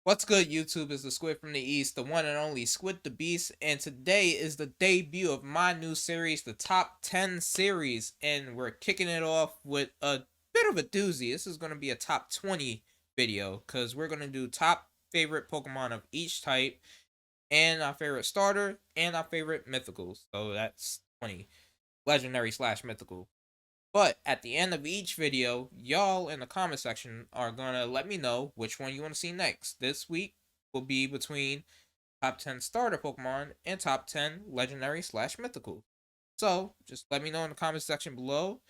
What's good, YouTube? Is the Squid from the East, the one and only SquidDaBeast, and today is the debut of my new series, the Top 10 series, and we're kicking it off with a bit of a doozy. This is going to be a Top 20 video, because we're going to do top favorite Pokemon of each type, and our favorite starter, and our favorite mythical. So that's 20. Legendary slash mythical. But at the end of each video, y'all in the comment section are gonna let me know which one you want to see next. This week will be between top 10 starter Pokemon and top 10 legendary slash mythical. So just let me know in the comment section below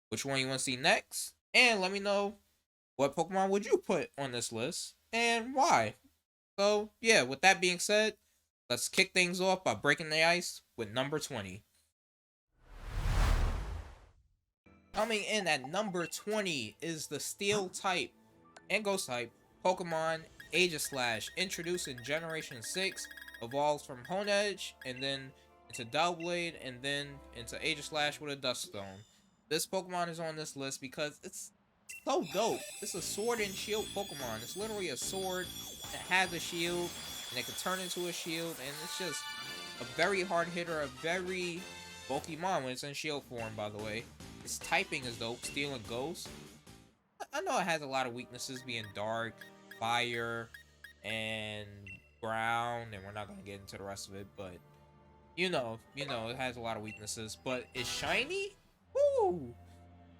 which one you want to see next, and let me know what Pokemon would you put on this list and why. So yeah, with that being said, let's kick things off by breaking the ice with number 20. Coming in at number 20 is the Steel type and Ghost type Pokemon Aegislash, introduced in Generation 6, evolves from Honedge, and then into Doublade, and then into Aegislash with a Dust Stone. This Pokemon is on this list because it's so dope. It's a sword and shield Pokemon. It's literally a sword that has a shield, and it can turn into a shield, and it's just a very hard hitter, a very bulky mon when it's in shield form, by the way. Its typing is dope, Steel and Ghost. I know it has a lot of weaknesses, being dark, fire, and ground, and we're not gonna get into the rest of it, but it has a lot of weaknesses. But it's shiny? Woo!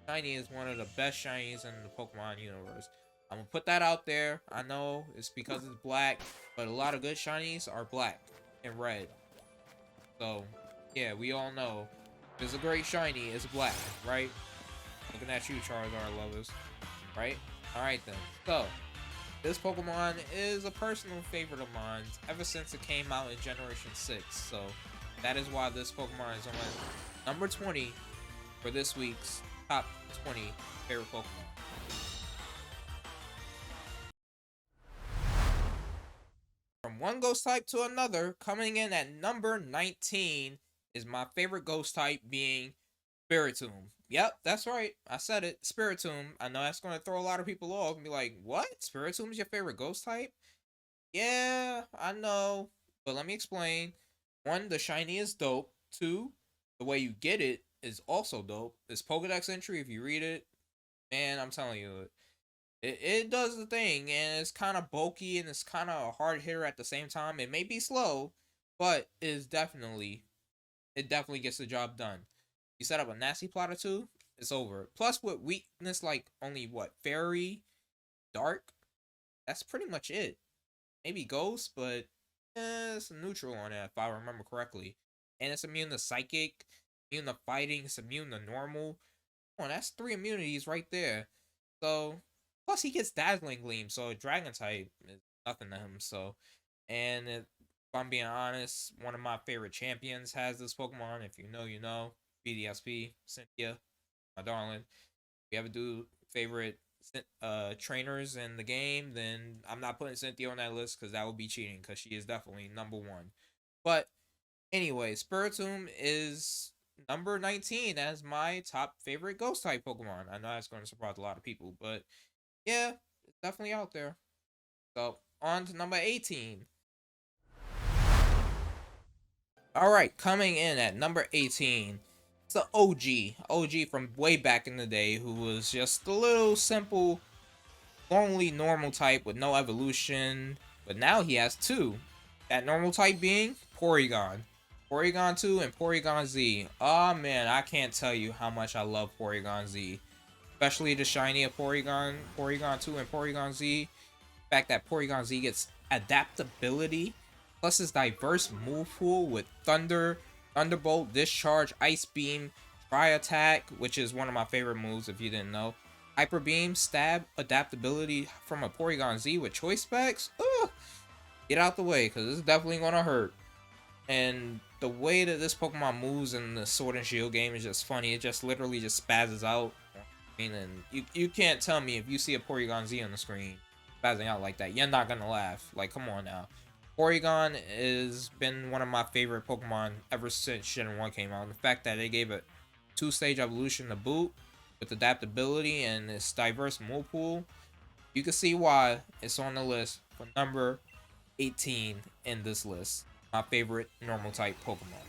Shiny is one of the best shinies in the Pokemon universe. I'm gonna put that out there. I know it's because it's black, but a lot of good shinies are black and red. So, yeah, we all know there's a great shiny, it's black, right? Looking at you, Charizard lovers, right? Alright then. So, this Pokemon is a personal favorite of mine ever since it came out in Generation 6. So, that is why this Pokemon is on number 20 for this week's top 20 favorite Pokemon. From one ghost type to another, coming in at number 19 is my favorite ghost type, being Spiritomb. Yep, that's right. I said it. Spiritomb. I know that's going to throw a lot of people off and be like, what? Spiritomb is your favorite ghost type? Yeah, I know. But let me explain. One, the shiny is dope. Two, the way you get it is also dope. This Pokedex entry, if you read it, man, I'm telling you, it does the thing, and it's kind of bulky and it's kind of a hard hitter at the same time. It may be slow, but it definitely gets the job done. You set up a nasty plot or two, it's over. Plus, with weakness like only what, Fairy, Dark, that's pretty much it. Maybe Ghost, but it's neutral on it if I remember correctly. And it's immune to Psychic, immune to Fighting, it's immune to Normal. Oh, that's 3 immunities right there. So, plus he gets Dazzling Gleam, so Dragon type is nothing to him. So, and if I'm being honest, one of my favorite champions has this Pokemon. If you know, you know. BDSP, Cynthia, my darling. If you ever do favorite trainers in the game, then I'm not putting Cynthia on that list because that would be cheating, because she is definitely number 1. But anyway, Spiritomb is number 19 as my top favorite ghost type Pokemon. I know that's going to surprise a lot of people, but yeah, it's definitely out there. So on to number 18. Alright, coming in at number 18, it's the OG from way back in the day, who was just a little simple, only normal type with no evolution, but now he has 2. That normal type being Porygon. Porygon 2 and Porygon Z. Oh man, I can't tell you how much I love Porygon Z. Especially the shiny of Porygon 2 and Porygon Z. The fact that Porygon Z gets adaptability, plus his diverse move pool with Thunder, Thunderbolt, Discharge, Ice Beam, Tri Attack, which is one of my favorite moves if you didn't know. Hyper Beam, Stab, adaptability from a Porygon Z with choice specs. Ugh. Get out the way, because this is definitely going to hurt. And the way that this Pokemon moves in the Sword and Shield game is just funny. It just literally just spazzes out. I mean, and you can't tell me if you see a Porygon Z on the screen spazzing out like that, you're not going to laugh. Like, come on now. Porygon has been one of my favorite Pokemon ever since Gen 1 came out. And the fact that they gave it 2-stage evolution to boot with adaptability and this diverse move pool, You can see why it's on the list for number 18 in this list. My favorite normal type Pokemon.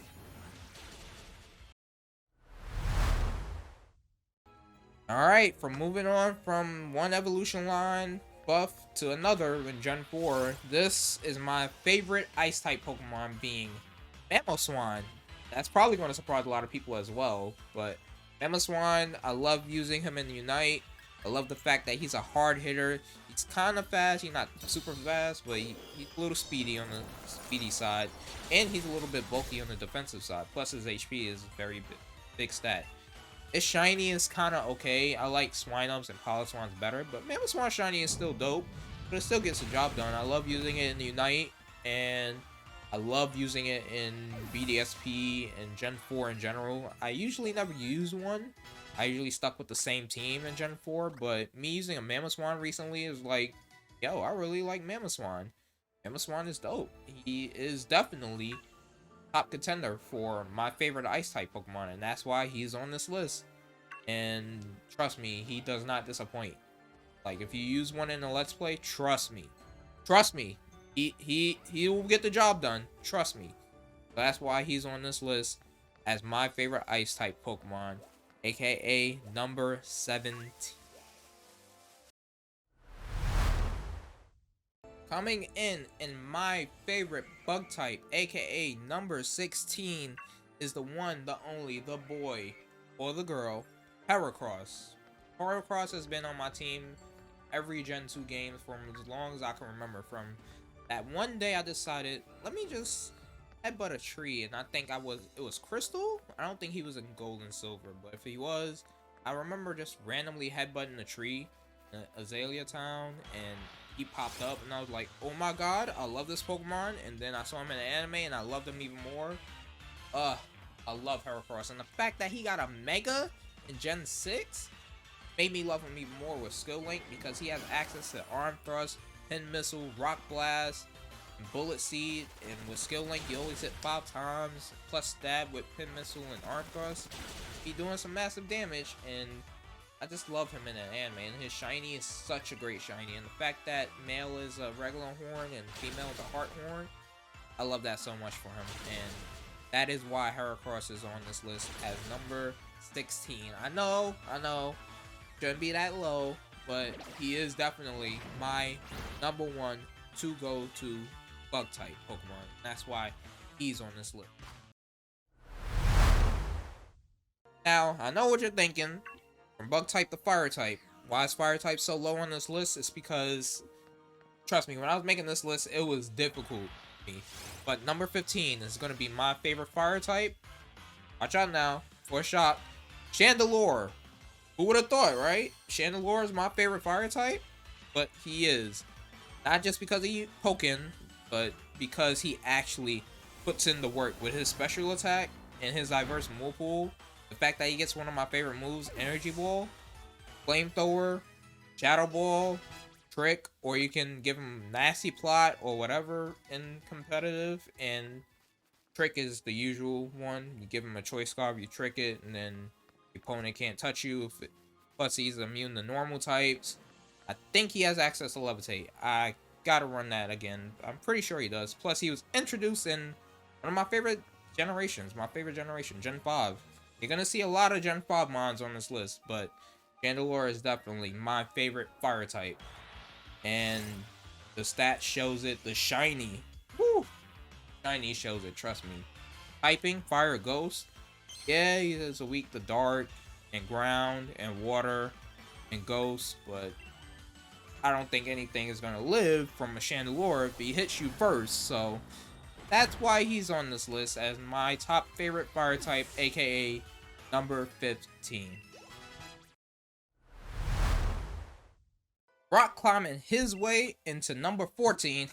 Alright, from moving on from one evolution line buff to another in Gen 4, this is my favorite ice type Pokemon, being Mamoswine. That's probably going to surprise a lot of people as well, but Mamoswine, I love using him in Unite. I love the fact that he's a hard hitter. He's kind of fast. He's not super fast, but he's a little speedy on the speedy side, and he's a little bit bulky on the defensive side. Plus his HP is very big stat. Its shiny is kind of okay. I like Swinubs and Politiswines better, but Mamoswine shiny is still dope. But it still gets the job done. I love using it in Unite, and I love using it in BDSP and Gen 4 in general. I usually never use one. I usually stuck with the same team in Gen 4, but me using a Mamoswine recently is like, yo, I really like Mamoswine. Mamoswine is dope. He is definitely top contender for my favorite ice type Pokemon, and that's why he's on this list. And trust me, he does not disappoint. Like, if you use one in a Let's Play, trust me, he will get the job done. Trust me. That's why he's on this list as my favorite ice type Pokemon, aka number 17. Coming in my favorite bug type, aka number 16, is the one, the only, the boy, or the girl, HERACROSS. HERACROSS has been on my team every Gen 2 game from as long as I can remember. From that one day I decided, let me just headbutt a tree, and I think it was Crystal? I don't think he was in Gold and Silver, but if he was, I remember just randomly headbutting a tree in Azalea Town, and he popped up, and I was like, oh my god, I love this Pokemon. And then I saw him in the anime, and I loved him even more. I love HERACROSS, and the fact that he got a Mega in Gen 6 made me love him even more with Skill Link, because he has access to Arm Thrust, Pin Missile, Rock Blast, and Bullet Seed, and with Skill Link you always hit 5 times, plus stab with Pin Missile and Arm Thrust. He's doing some massive damage, and I just love him in an anime, and his shiny is such a great shiny, and the fact that male is a regular horn and female is a heart horn, I love that so much for him, and that is why HERACROSS is on this list as number 16. I know, shouldn't be that low, but he is definitely my number one to go to bug type Pokemon. That's why he's on this list. Now, I know what you're thinking. From bug type to fire type. Why is fire type so low on this list? It's because, trust me, when I was making this list, it was difficult for me. But number 15 is going to be my favorite fire type. Watch out now for a shock. Chandelure. Who would have thought, right? Chandelure is my favorite fire type. But he is. Not just because he poking, but because he actually puts in the work with his special attack and his diverse move pool. The fact that he gets one of my favorite moves, Energy Ball, Flamethrower, Shadow Ball, Trick, or you can give him Nasty Plot or whatever in competitive, and Trick is the usual one. You give him a Choice Scarf, you trick it, and then the opponent can't touch you. Plus he's immune to normal types. I think he has access to Levitate. I gotta run that again. I'm pretty sure he does. Plus he was introduced in one of my favorite generations, Gen 5. You're gonna see a lot of Gen 5 mons on this list, but Chandelure is definitely my favorite fire type. And the stat shows it, the shiny. Woo! Shiny shows it, trust me. Typing, fire, ghost. Yeah, he is weak to dark, and ground, and water, and ghost, but I don't think anything is gonna live from a Chandelure if he hits you first, so that's why he's on this list as my top favorite fire type, aka number 15. Rock climbing his way into number 14.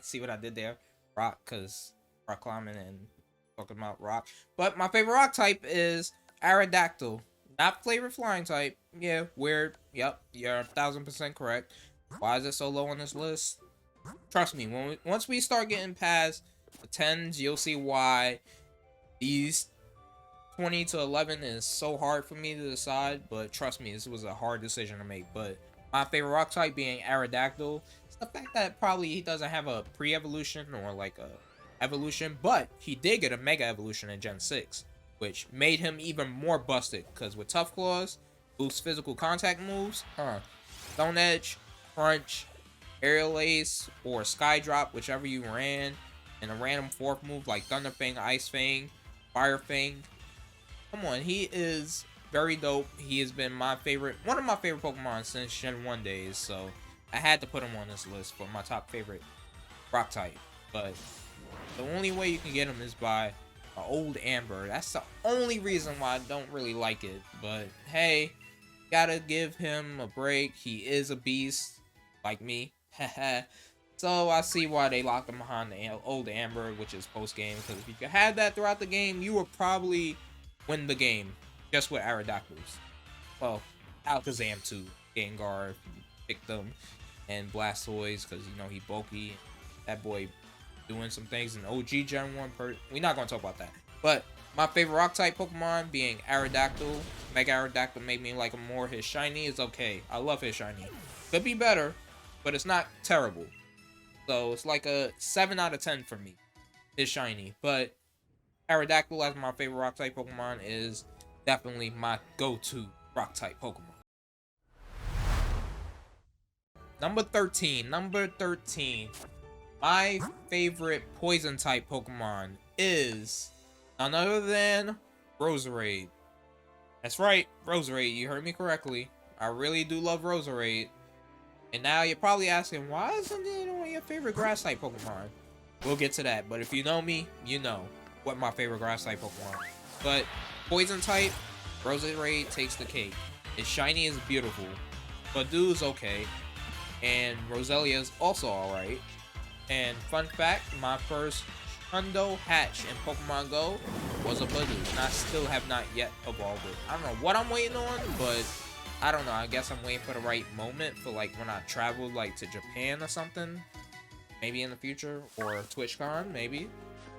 See what I did there? Rock, because rock climbing and talking about rock. But my favorite rock type is AERODACTYL. Not favorite flying type. Yeah, weird. Yep, you're 1000% correct. Why is it so low on this list? Trust me, once we start getting past the 10s, you'll see why these 20 to 11 is so hard for me to decide. But trust me, this was a hard decision to make. But My favorite rock type being Aerodactyl. It's the fact that probably he doesn't have a pre-evolution or like a evolution, but he did get a mega evolution in Gen 6, which made him even more busted, because with Tough Claws, boost physical contact moves, Stone Edge, Crunch, Aerial Ace, or Sky Drop, whichever you ran, and a random fourth move like Thunder Fang, Ice Fang, Fire Fang. Come on, he is very dope. He has been my favorite, one of my favorite Pokemon since Gen 1 days, so I had to put him on this list for my top favorite rock type. But the only way you can get him is by an old Amber. That's the only reason why I don't really like it. But hey, gotta give him a break. He is a beast, like me. So I see why they locked him behind the old Amber, which is post-game. Because if you had that throughout the game, you would probably win the game just with Aerodactyls. Well, Alakazam too. Gengar, if you picked them. And Blastoise, because you know he bulky. That boy doing some things in OG Gen 1. We're not going to talk about that. But my favorite rock type Pokemon being Aerodactyl. Mega Aerodactyl made me like him more. His shiny is okay. I love his shiny. Could be better, but it's not terrible. So it's like a 7 out of 10 for me. His shiny. But Aerodactyl as my favorite rock type Pokemon is definitely my go-to rock type Pokemon. Number 13. My favorite poison type Pokemon is none other than Roserade. That's right, Roserade. You heard me correctly. I really do love Roserade. And now you're probably asking, why isn't it one of your favorite grass type Pokemon? We'll get to that. But if you know me, you know what my favorite grass type Pokemon. But poison type, Roserade takes the cake. Its shiny is beautiful. Badoo's okay. And Roselia is also alright. And fun fact, my first Hundo hatch in Pokemon Go was a Badoo. And I still have not yet evolved it. I don't know what I'm waiting on, but I don't know. I guess I'm waiting for the right moment for like when I travel like to Japan or something. Maybe in the future. Or TwitchCon, maybe.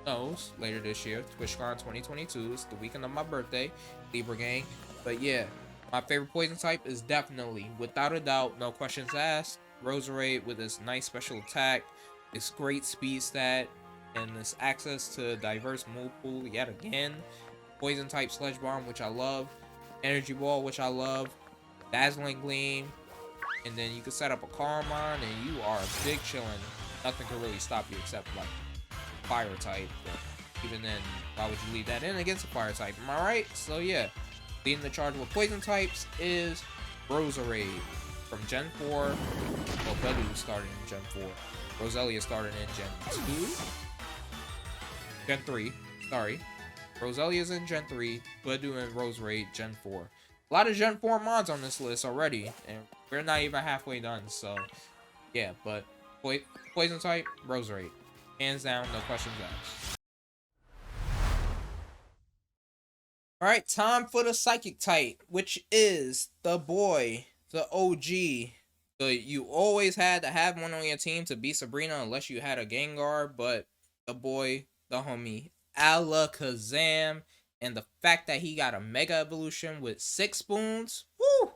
Who knows? Later this year. TwitchCon 2022. It's the weekend of my birthday. Libra gang. But yeah, my favorite poison type is definitely, without a doubt, no questions asked, Roserade with its nice special attack, its great speed stat, and its access to a diverse move pool yet again. Poison type Sledge Bomb, which I love. Energy Ball, which I love. Dazzling Gleam. And then you can set up a Calm on and you are big chillin'. Nothing can really stop you except like fire type. But even then, why would you leave that in against a fire type? Am I right? So yeah, leading the charge with poison types is Roserade. From Gen 4, well, Badoo started in Gen 4. Roselia started in Gen 2. Gen 3, sorry. Roselia's in Gen 3, Badoo and Roserade Gen 4. A lot of Gen 4 mods on this list already, and we're not even halfway done, so yeah, but poison type, Roserade. Hands down, no questions asked. Alright, time for the Psychic type, which is the boy, the OG. So you always had to have one on your team to beat Sabrina unless you had a Gengar, but the boy, the homie, Alakazam. And the fact that he got a Mega Evolution with 6 spoons, woo!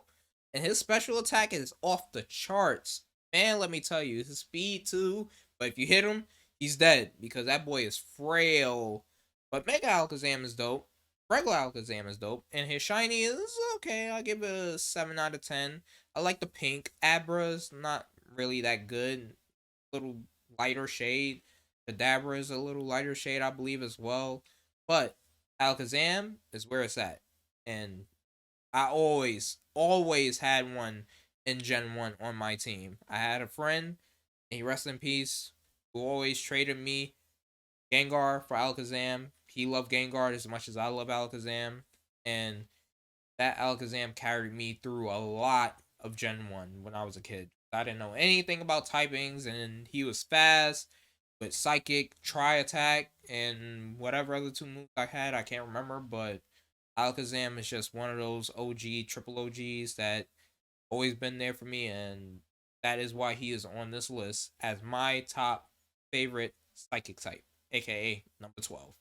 And his special attack is off the charts. Man, let me tell you, his speed too. But if you hit him, he's dead because that boy is frail. But Mega Alakazam is dope. Regular Alakazam is dope. And his shiny is okay. I'll give it a 7 out of 10. I like the pink. Abra's not really that good. Little lighter shade. Kadabra is a little lighter shade, I believe, as well. But Alakazam is where it's at. And I always had one in Gen 1 on my team. I had a friend, and he rest in peace, who always traded me Gengar for Alakazam. He loved Gengar as much as I love Alakazam. And that Alakazam carried me through a lot of Gen 1 when I was a kid. I didn't know anything about typings, and he was fast with Psychic, Tri-Attack, and whatever other 2 moves I had, I can't remember, but Alakazam is just one of those OG, triple OGs that always been there for me, and that is why he is on this list as my top favorite Psychic type, aka number 12.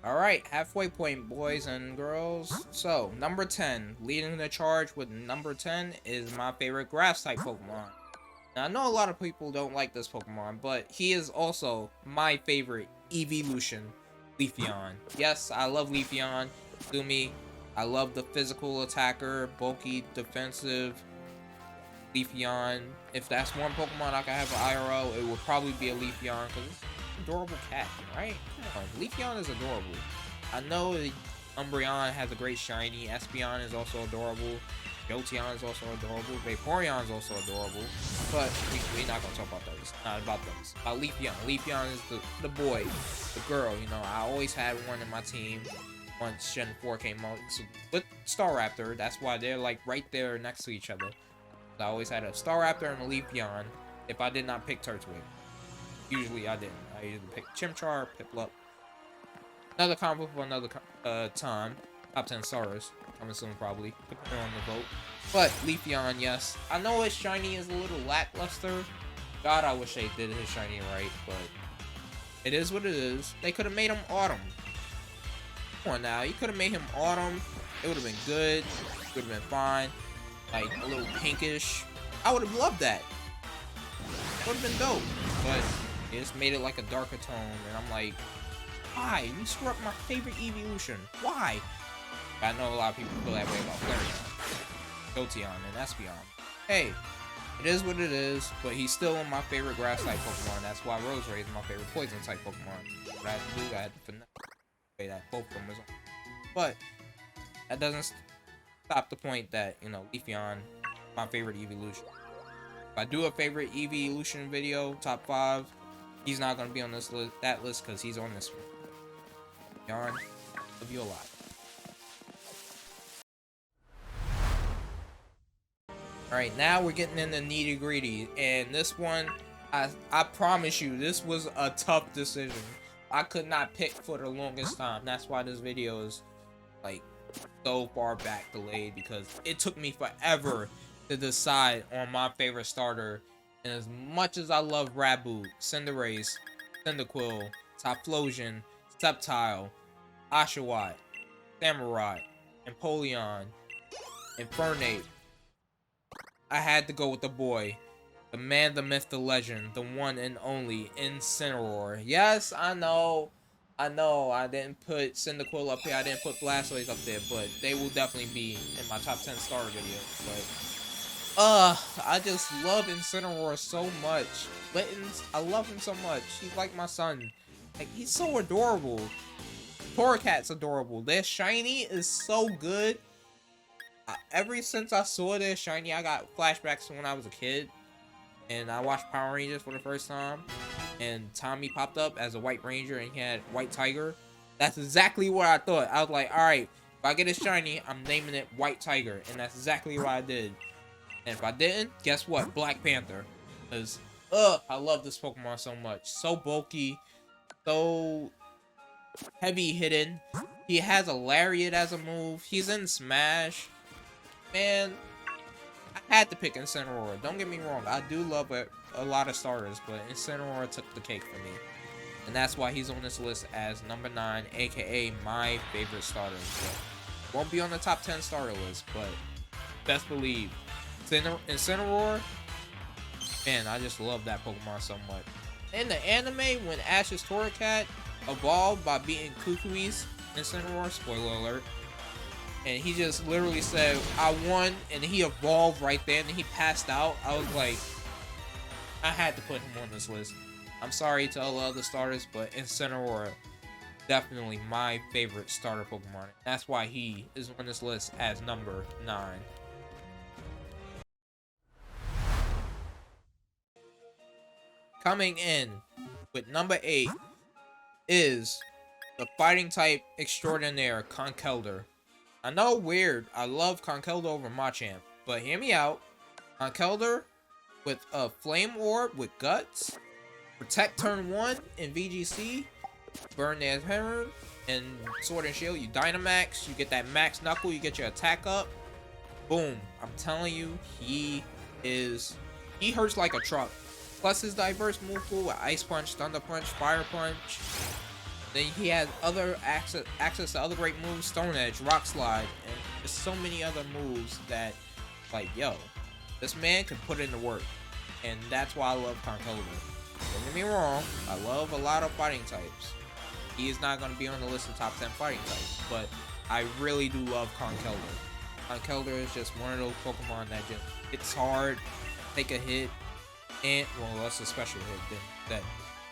Alright, halfway point, boys and girls. So, number 10, leading the charge with number 10 is my favorite grass-type Pokemon. Now, I know a lot of people don't like this Pokemon, but he is also my favorite evolution, LEAFEON. Yes, I love LEAFEON. Do me. I love the physical attacker, bulky, defensive LEAFEON. If that's one Pokemon I could have an IRL, it would probably be a LEAFEON, because it's an adorable cat, right? Come on, LEAFEON is adorable. I know Umbreon has a great shiny, Espeon is also adorable, Jolteon is also adorable, Vaporeon is also adorable, but we're not gonna talk about those. Not about those. About LEAFEON. LEAFEON is the boy, the girl. You know, I always had one in my team. Once Gen 4 came out, so with Staraptor, that's why they're like right there next to each other. I always had a Staraptor and a LEAFEON if I did not pick Turtwig. Usually I didn't. I usually pick Chimchar, Piplup. Another combo for another time. Top 10 stars. Coming soon, probably. Put it on the vote. But LEAFEON, yes. I know his shiny is a little lackluster. God, I wish they did his shiny right, but it is what it is. They could have made him Autumn. Come on now, you could have made him Autumn. It would have been good. It would have been fine. Like a little pinkish. I would have loved that. Would have been dope. But they just made it like a darker tone, and I'm like, why? You screw up my favorite evolution. Why? I know a lot of people feel that way about Flareon, Jolteon, and Espeon. Hey, it is what it is, but he's still my favorite grass-type Pokemon. That's why Roserade is my favorite poison-type Pokemon. What I had to do, I had to say that both of them was on. But that doesn't stop the point that, you know, LEAFEON, my favorite evolution. If I do a favorite evolution video, top 5, he's not gonna be on this list, that list, because he's on this one. Yarn, love you a lot. Alright, now we're getting in the nitty gritty, and this one, I promise you, this was a tough decision. I could not pick for the longest time. That's why this video is like so far back delayed, because it took me forever to decide on my favorite starter. And as much as I love Raboot, Cinderace, Cyndaquil, Typhlosion, Sceptile, Oshawott, Samurott, Empoleon, Infernape, I had to go with the boy, the man, the myth, the legend, the one and only Incineroar. Yes, I know, I didn't put Cyndaquil up here, I didn't put Blastoise up there, but they will definitely be in my top 10 starter video. But I just love Incineroar so much. I love him so much. He's like my son. Like, he's so adorable. Torracat's adorable. Their shiny is so good. Ever since I saw this shiny, I got flashbacks to when I was a kid, and I watched Power Rangers for the first time, and Tommy popped up as a White Ranger, and he had White Tiger. That's exactly what I thought. I was like, alright, if I get a shiny, I'm naming it White Tiger, and that's exactly what I did. And if I didn't, guess what? Black Panther. Because, I love this Pokemon so much. So bulky, so heavy hitting. He has a Lariat as a move. He's in Smash. Man, I had to pick Incineroar. Don't get me wrong, I do love a lot of starters, but Incineroar took the cake for me. And that's why he's on this list as number 9, aka my favorite starter. But won't be on the top 10 starter list, but best believe. Incineroar, man, I just love that Pokemon so much. In the anime, when Ash's Torracat evolved by beating Kukui's Incineroar, spoiler alert, and he just literally said, I won, and he evolved right there, and he passed out. I was like, I had to put him on this list. I'm sorry to all the other starters, but Incineroar, definitely my favorite starter Pokemon. That's why he is on this list as number 9. Coming in with number 8 is the fighting type extraordinaire, Conkeldurr. I know, weird, I love Conkeldurr over Machamp, but hear me out. Conkeldurr with a Flame Orb with Guts, Protect turn 1 in VGC, Burn their hammer, and Sword and Shield, you Dynamax, you get that Max Knuckle, you get your attack up. Boom. I'm telling you, he hurts like a truck. Plus his diverse move pool with Ice Punch, Thunder Punch, Fire Punch. Then he has other access to other great moves, Stone Edge, Rock Slide, and there's so many other moves that, like, yo, this man can put in the work. And that's why I love Conkeldurr. Don't get me wrong, I love a lot of fighting types. He is not going to be on the list of top 10 fighting types, but I really do love Conkeldurr. Conkeldurr is just one of those Pokemon that just hits hard, take a hit, and, well, that's a special hit, then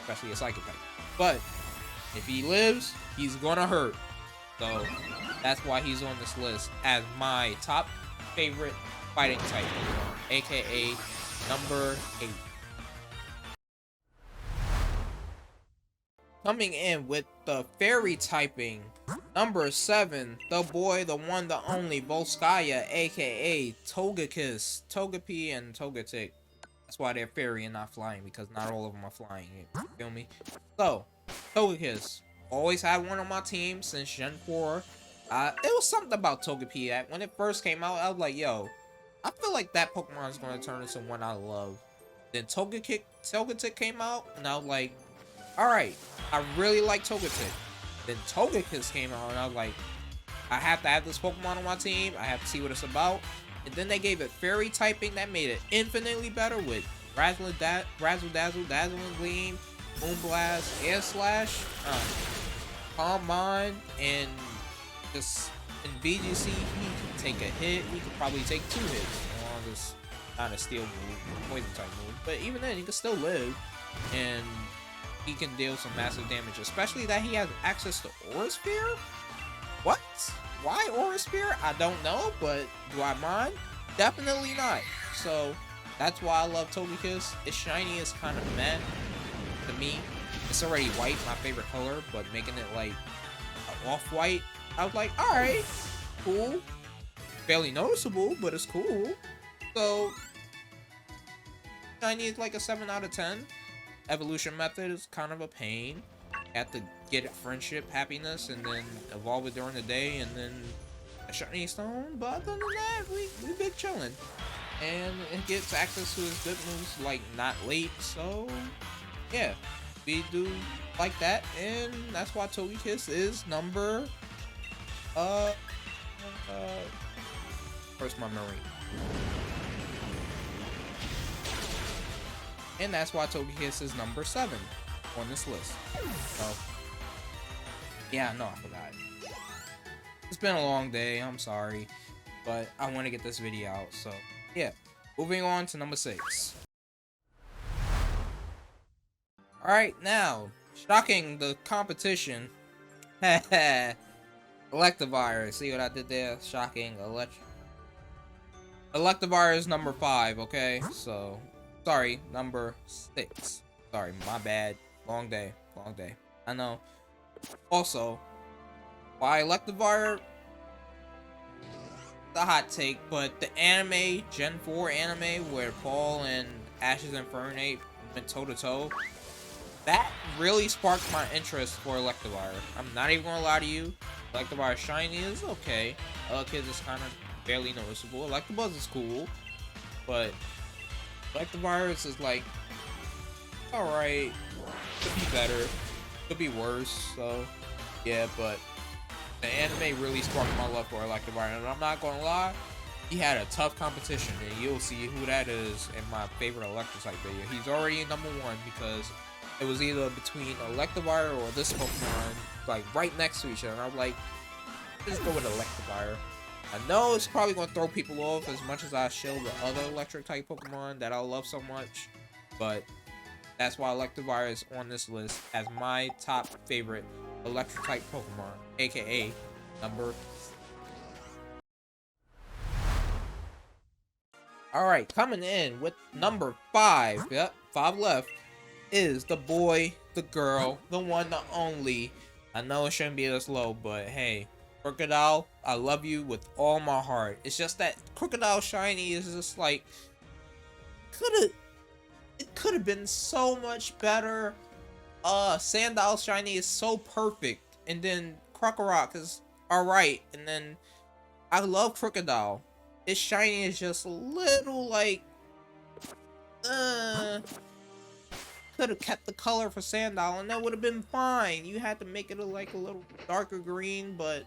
especially a Psychic type. But if he lives, he's gonna hurt. So that's why he's on this list as my top favorite fighting type, aka number 8. Coming in with the fairy typing, number 7, the boy, the one, the only, Volskaya, aka Togekiss, Togepi, and Togetic. That's why they're fairy and not flying, because not all of them are flying. You feel me? So, Togekiss. Always had one on my team since Gen 4. It was something about Togepi that when it first came out, I was like, yo, I feel like that Pokemon is going to turn into one I love. Then Togetic came out, and I was like, alright, I really like Togetic. Then Togekiss came out, and I was like, I have to have this Pokemon on my team. I have to see what it's about. And then they gave it fairy typing that made it infinitely better with Razzle Dazzle, Dazzling Gleam, Moonblast, Air Slash, Calm Mind, and just in VGC, he can take a hit. He could probably take 2 hits. As long as it's not a steel move, poison type move. But even then, he can still live. And he can deal some massive damage, especially that he has access to Aura Sphere? What? Why Aura Sphere? I don't know, but do I mind? Definitely not. So that's why I love Togekiss. Its shiny is kind of meh to me. It's already white, my favorite color, but making it like off-white, I was like, alright, cool. Fairly noticeable, but it's cool. So shiny is like a 7 out of 10. Evolution method is kind of a pain. You have to get it friendship, happiness, and then evolve it during the day, and then a shiny stone. But other than that, we big chilling. And it gets access to his good moves, like not late. So yeah, we do like that, and that's why Togekiss is number where's my memory? And that's why Togekiss is number 7 on this list. So yeah, no, I forgot. It's been a long day, I'm sorry, but I want to get this video out. So yeah, moving on to number 6. Alright, now, shocking the competition. Electivire, see what I did there? Shocking. Electivire is number 5, okay? So, sorry, number 6. Sorry, my bad. Long day, I know. Also, why Electivire? The hot take, but the anime, Gen 4 anime, where Paul and Ash's Infernape went toe-to-toe, that really sparked my interest for Electivire. I'm not even gonna lie to you. Electivire shiny is okay. Kids is kind of barely noticeable. Electabuzz is cool, but Electivire is like, alright, could be better, could be worse. So yeah, but the anime really sparked my love for Electivire, and I'm not gonna lie, he had a tough competition, and you'll see who that is in my favorite Electrotype video. He's already number 1 because it was either between Electivire or this Pokemon, like right next to each other. And I'm like, just go with Electivire. I know it's probably gonna throw people off as much as I show the other electric type Pokemon that I love so much, but that's why Electivire is on this list as my top favorite electric type Pokemon, aka number. Alright, coming in with number 5, yep, 5 left, is the boy, the girl, the one, the only. I know it shouldn't be this low, but hey, Crocodile, I love you with all my heart. It's just that Crocodile shiny is just like, it could have been so much better. Sandile shiny is so perfect, and then Crocorock is alright, and then I love Crocodile. Its shiny is just a little like, could could have kept the color for Sandile and that would have been fine. You had to make it like a little darker green, but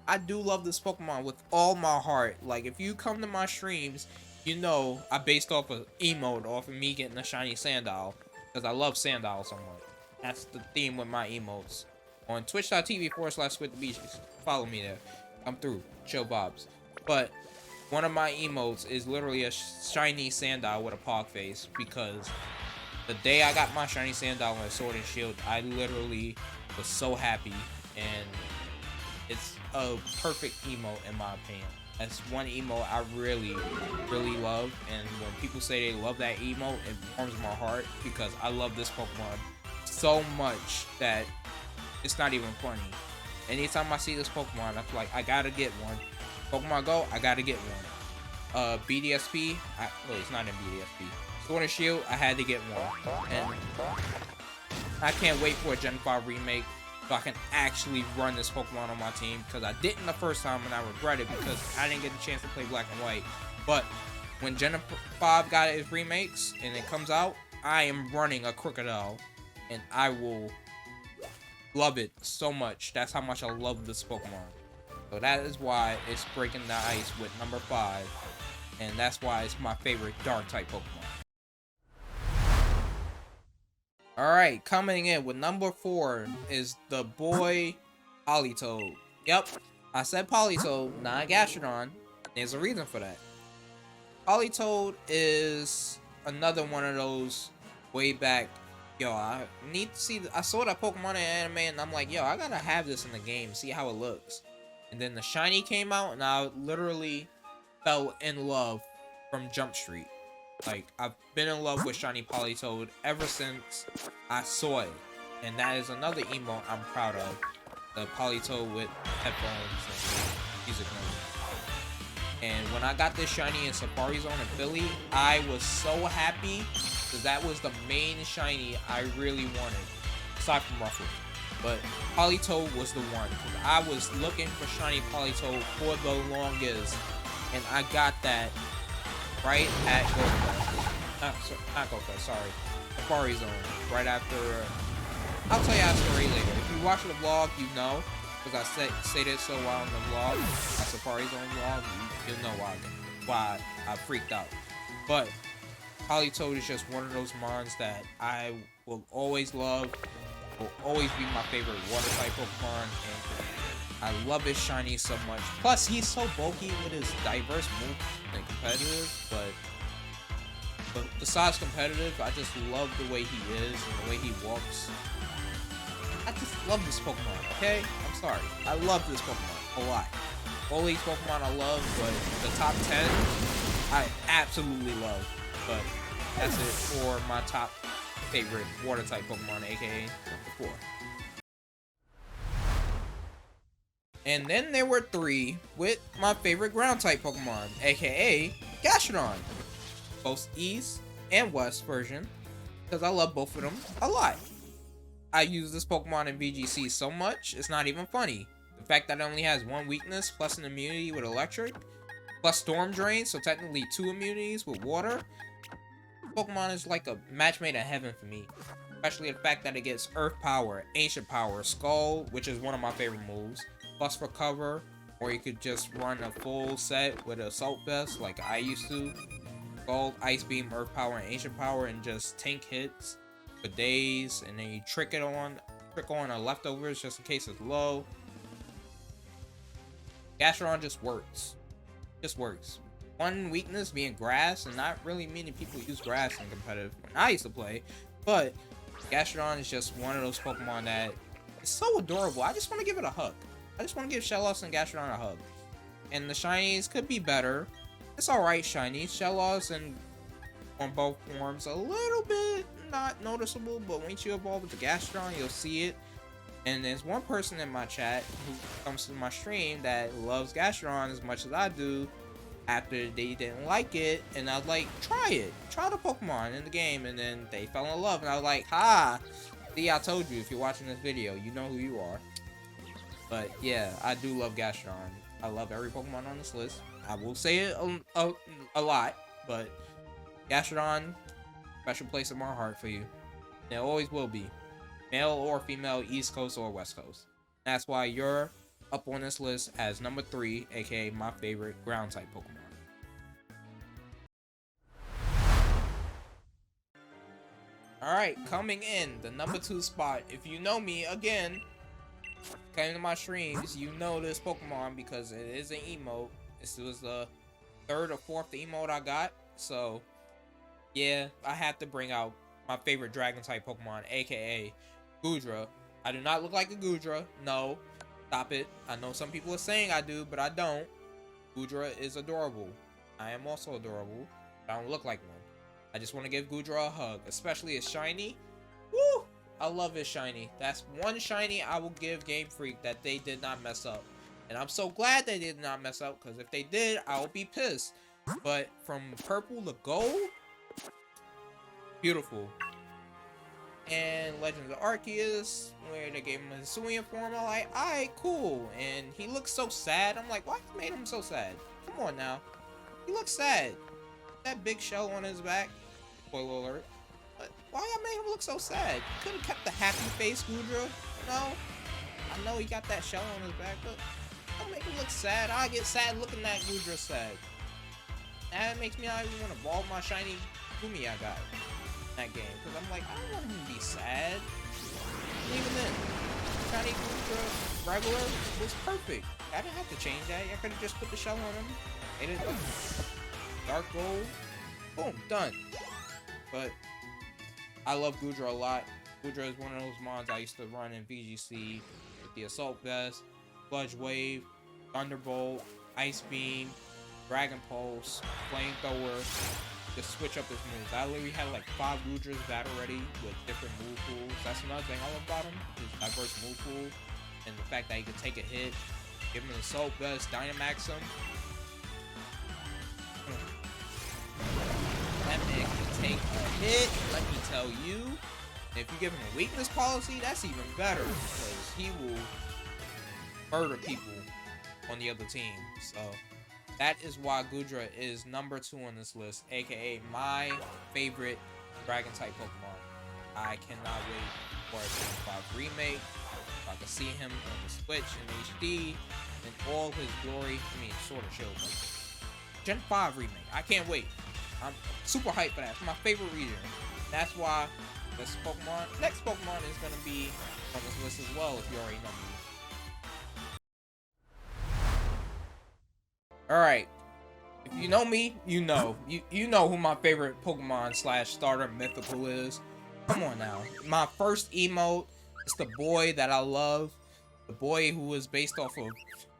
I do love this Pokemon with all my heart. Like, if you come to my streams, you know I based off of emote off of me getting a shiny Sandile, because I love Sandile so much. That's the theme with my emotes. On twitch.tv/SquidDaBeast. Follow me there. I'm through. Chill vibes. But one of my emotes is literally a shiny Sandile with a pog face, because the day I got my shiny Sandile with Sword and Shield, I literally was so happy, and it's a perfect emote in my opinion. That's one emote I really, really love, and when people say they love that emote, it warms my heart, because I love this Pokemon so much that it's not even funny. Anytime I see this Pokemon, I'm like, I gotta get one. Pokemon Go, I gotta get one. BDSP, well, it's not in BDSP. Sword and Shield, I had to get one. And I can't wait for a Gen 5 remake so I can actually run this Pokemon on my team, because I didn't the first time and I regret it because I didn't get the chance to play Black and White. But when Gen 5 got its remakes and it comes out, I am running a Crocodile and I will love it so much. That's how much I love this Pokemon. So that is why it's breaking the ice with number 5, and that's why it's my favorite dark type Pokemon. Alright, coming in with number 4 is the boy Politoed. Yep, I said Politoed, not Gastrodon. There's a reason for that. Politoed is another one of those way back, yo, I need to see, I saw that Pokemon in anime and I'm like, yo, I gotta have this in the game, see how it looks. And then the shiny came out and I literally fell in love from Jump Street. Like, I've been in love with shiny Politoed ever since I saw it. And that is another emote I'm proud of. The Politoed with headphones and music notes. And when I got this shiny in Safari Zone in Philly, I was so happy, because that was the main shiny I really wanted, aside from Ruffles. But Politoed was the one, because I was looking for shiny Politoed for the longest, and I got that right at GoFest. Not GoFest, sorry. Safari Zone, right after, I'll tell you our story later. If you watch the vlog, you know, because I say this so while in the vlog, my Safari Zone vlog, you'll know why I freaked out. But Politoed is just one of those mons that I will always love, will always be my favorite water type Pokemon, and I love his shiny so much. Plus, he's so bulky with his diverse moves and competitive, but besides competitive, I just love the way he is and the way he walks. I just love this Pokemon, okay? I'm sorry. I love this Pokemon a lot. All these Pokemon I love, but the top 10, I absolutely love. But that's it for my top favorite water type Pokemon, aka number 4. And then there were 3 with my favorite ground type Pokemon, aka Gastrodon. Both East and West version, because I love both of them a lot. I use this Pokemon in VGC so much, it's not even funny. The fact that it only has 1 weakness, plus an immunity with Electric, plus Storm Drain, so technically 2 immunities with Water. Pokemon is like a match made in heaven for me. Especially the fact that it gets Earth Power, Ancient Power, Skull, which is one of my favorite moves, plus Recover, or you could just run a full set with Assault Vest like I used to. Skull, Ice Beam, Earth Power, and Ancient Power, and just tank hits for days, and then you trick on a leftovers just in case it's low. Gastrodon just works. Just works. One weakness being grass, and not really many people use grass in competitive when I used to play, but Gastrodon is just one of those Pokemon that is so adorable. I just want to give it a hug. I just want to give Shellos and Gastrodon a hug. And the shinies could be better. It's alright shinies. Shellos and on both forms a little bit not noticeable, but once you evolve with the Gastrodon, you'll see it. And there's one person in my chat who comes to my stream that loves Gastrodon as much as I do. After they didn't like it, and I was like, try it. Try the Pokemon in the game, and then they fell in love, and I was like, ha! See, I told you, if you're watching this video, you know who you are. But yeah, I do love Gastrodon. I love every Pokemon on this list. I will say it a lot, but Gastrodon, special place in my heart for you. It always will be. Male or female, East Coast or West Coast. That's why you're up on this list as number 3, aka my favorite ground type Pokemon. Alright, coming in the number 2 spot. If you know me, again, coming to my streams, you know this Pokemon because it is an emote. This was the 3rd or 4th emote I got. So, yeah, I have to bring out my favorite dragon type Pokemon, aka Goodra. I do not look like a Goodra. No, stop it. I know some people are saying I do, but I don't. Goodra is adorable. I am also adorable. I don't look like one. I just want to give Goodra a hug, especially his shiny. Woo! I love his shiny. That's one shiny I will give Game Freak that they did not mess up. And I'm so glad they did not mess up, because if they did, I would be pissed. But from purple to gold, beautiful. And Legends of Arceus, where they gave him a Hisuian form, I'm like, alright, cool. And he looks so sad. I'm like, why you made him so sad? Come on now. He looks sad. That big shell on his back. Spoiler alert. But why y'all made him look so sad? Could have kept the happy face Goodra. No. I know he got that shell on his back, but don't make him look sad. I get sad looking at Goodra sad. That makes me not even want to ball my shiny Gumi I got in that game. Because I'm like, I don't want him to be sad. Even then, shiny Goodra regular was perfect. I didn't have to change that. I could have just put the shell on him. Made it dark gold. Boom, done. But I love Goodra a lot. Goodra is one of those mons I used to run in VGC with the Assault Vest, Sludge Wave, Thunderbolt, Ice Beam, Dragon Pulse, Flamethrower. Just switch up his moves. I literally had like 5 Goodras battle ready with different move pools. That's another thing I love about him, his diverse move pool, and the fact that he can take a hit, give him an Assault Vest, Dynamax him. That man can take a hit, let me tell you. And if you give him a weakness policy, that's even better, because he will murder people on the other team. So that is why Goodra is number 2 on this list, aka my favorite dragon type Pokemon. I cannot wait for a Gen 5 remake. If I can see him on the Switch in HD in all his glory. I mean, Sword and Shield, but Gen 5 remake. I can't wait. I'm super hyped for that. It's my favorite region. That's why this next Pokemon is going to be on this list as well, if you already know me. Alright. If you know me, you know. You know who my favorite Pokemon / starter mythical is. Come on now. My first emote is the boy that I love. The boy who is based off of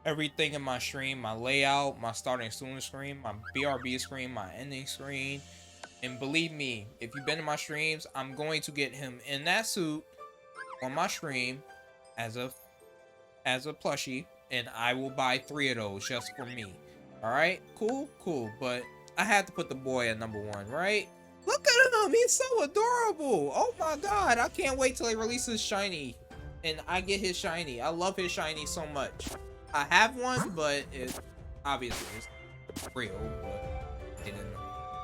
everything in my stream, my layout, my starting soon screen, my BRB screen, my ending screen. And believe me, if you've been in my streams, I'm going to get him in that suit on my stream as a plushie, and I will buy 3 of those just for me. Alright? Cool? Cool. But I had to put the boy at number 1, right? Look at him! He's so adorable! Oh my god, I can't wait till he releases shiny. And I get his shiny. I love his shiny so much. I have one, but it obviously is real, but they didn't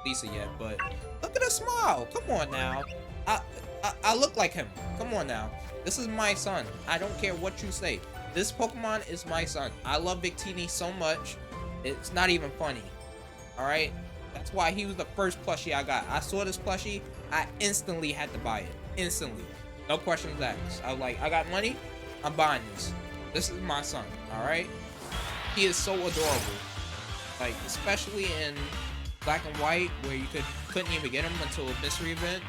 release it yet. But look at the smile. Come on now. I look like him. Come on now. This is my son. I don't care what you say. This Pokemon is my son. I love Victini so much. It's not even funny. Alright? That's why he was the first plushie I got. I saw this plushie. I instantly had to buy it. Instantly. No questions asked. I was like, I got money. I'm buying this. This is my son. Alright? He is so adorable. Like, especially in Black and White, where you couldn't even get him until a mystery event.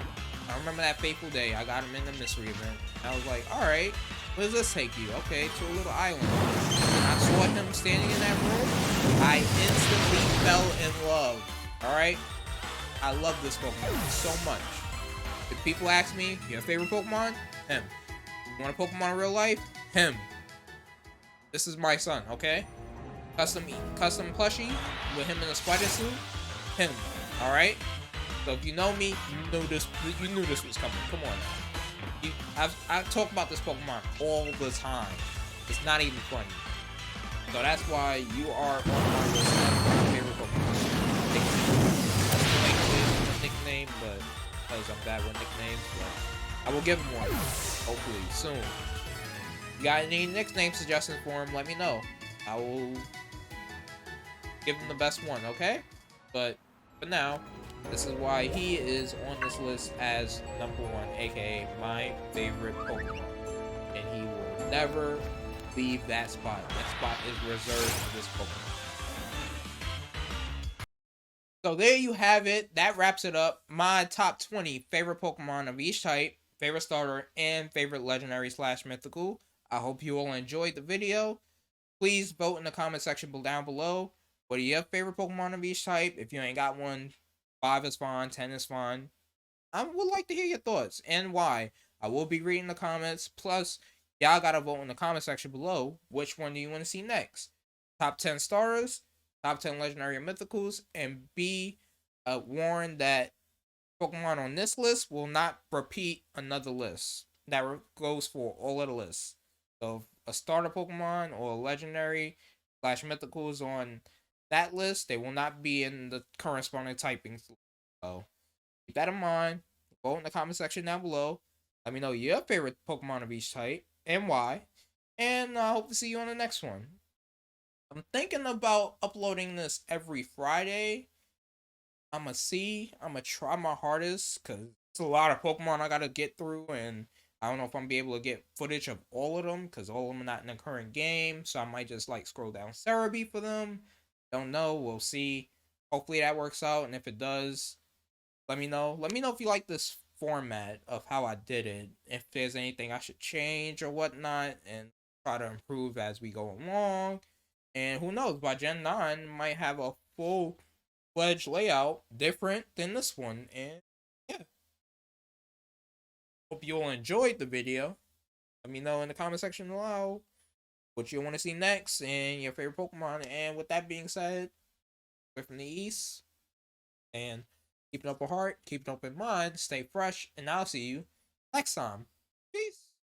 I remember that fateful day. I got him in the mystery event. I was like, alright, where does this take you? Okay, to a little island. When I saw him standing in that room, I instantly fell in love. Alright? I love this Pokemon so much. If people ask me, your favorite Pokemon? Him. You want a Pokemon in real life? Him. This is my son, okay? Custom plushie with him in a spider suit? Him. Alright? So if you know me, you knew this was coming. Come on now. I talk about this Pokemon all the time. It's not even funny. So that's why you are on my list of my favorite Pokemon. Nickname. That's the nickname, but because I'm bad with nicknames, but I will give him one, hopefully, soon. You got any nickname suggestions for him, let me know. I will give him the best one, okay? But for now, this is why he is on this list as number 1, aka my favorite Pokemon. And he will never leave that spot. That spot is reserved for this Pokemon. So there you have it. That wraps it up. My top 20 favorite Pokemon of each type, favorite starter, and favorite legendary / mythical. I hope you all enjoyed the video. Please vote in the comment section down below. What are your favorite Pokemon of each type? If you ain't got one, 5 is fine, 10 is fine. I would like to hear your thoughts and why. I will be reading the comments. Plus, y'all gotta vote in the comment section below. Which one do you want to see next? Top 10 starters, top 10 legendary and mythicals, and be warned that Pokemon on this list will not repeat another list. That goes for all of the lists. So, a starter Pokemon or a legendary / mythicals on that list, they will not be in the corresponding typings. So, keep that in mind. Vote in the comment section down below. Let me know your favorite Pokemon of each type and why. And I hope to see you on the next one. I'm thinking about uploading this every Friday. I'm gonna try my hardest because it's a lot of Pokemon I gotta get through, and I don't know if I'm gonna be able to get footage of all of them because all of them are not in the current game. So I might just like scroll down Cerebi for them. Don't know. We'll see. Hopefully that works out, and if it does, let me know. Let me know if you like this format of how I did it. If there's anything I should change or whatnot, and try to improve as we go along. And who knows, by Gen 9, might have a full-fledged layout different than this one. And yeah. Hope you all enjoyed the video. Let me know in the comment section below what you want to see next and your favorite Pokemon. And with that being said, we're from the East. And keep an open heart, keep an open mind, stay fresh, and I'll see you next time. Peace.